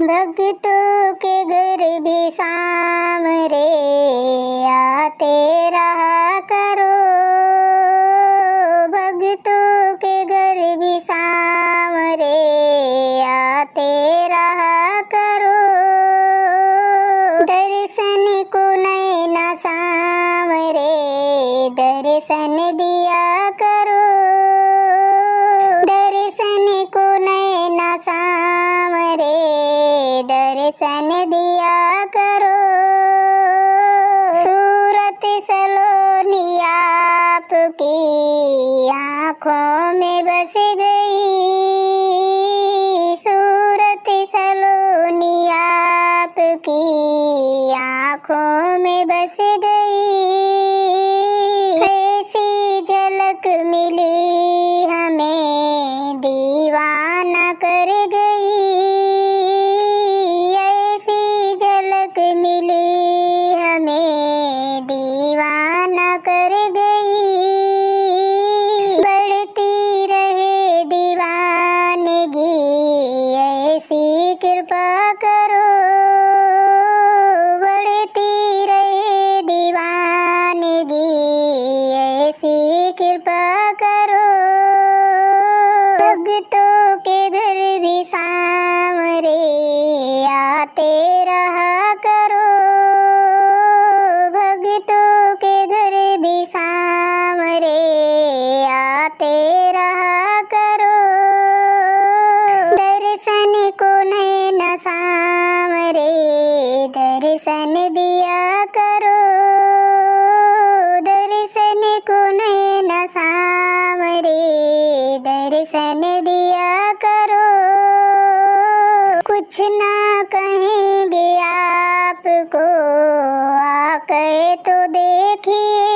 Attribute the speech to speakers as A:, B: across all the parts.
A: भक्तों के घर भी सामरे आते रहा करो। भक्तों के घर भी सामरे आते रहा करो। दर्शन को नैना सामरे दर्शन दिया करो। दर्शन को नैना सामरे दर्शन दिया करो। सूरत सलोनी आपकी आँखों में बस गई। सूरत सलोनी आपकी आँखों में बस गई। ऐसी झलक मिली हमें दीवाना कर गई। ऐसी झलक मिली हमें दीवाना कर गई। बढ़ती रहे दीवानगी ऐसी कृपा करो। बढ़ती रहे दीवानगी ऐसी कृपा करो। भक्तों के घर भी सामरे आते रहा करो। भक्तों के घर भी सामरे आते रहा करो। दर्शन को नैना सामरे दर्शन दिया करो। दर्शन को नैना सामरे दर्शन दिया करो। कुछ ना कहेंगे आपको आके तो देखिए।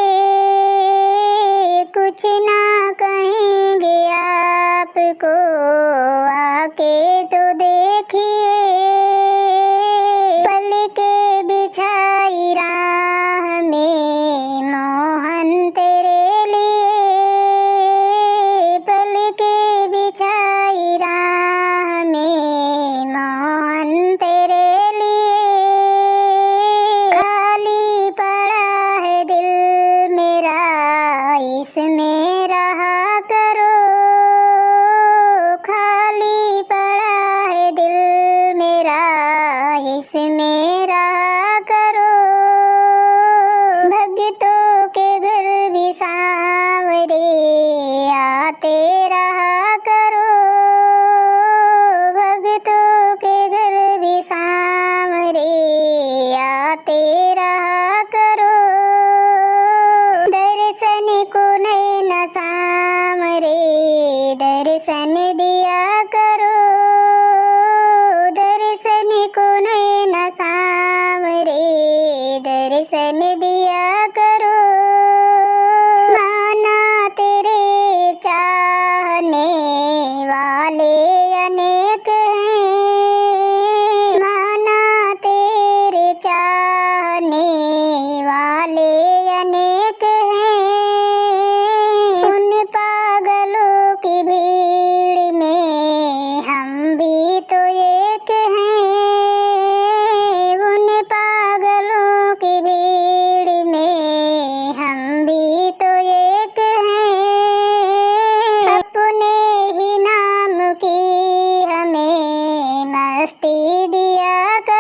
A: कुछ ना कहेंगे आपको आके तो देखिए। पल के बिछाई राह में मोहन तेरे लिए। पल के बिछाई राह में मोहन तेरे लिए। खाली पड़ा है दिल मेरा इसमें रहा करो। खाली पड़ा है दिल मेरा इसमें रहा करो। भक्तों के घर भी सामरे आते रहा करो। भक्तों के घर भी सामरे आते रहा करो। दर्शन को नैना सामरे दर्शन दिया करो। दर्शन को नैना सामरे दर्शन दिया करो। माना तेरे चाहने वाले अनेक हैं। माना तेरे चाहने वाले अनेक हैं। उन पागलों की भीड़ में हम भी तो एक हैं। उन पागलों की भीड़ में हम भी तो एक हैं। अपने ही नाम की हमें मस्ती दिया कर।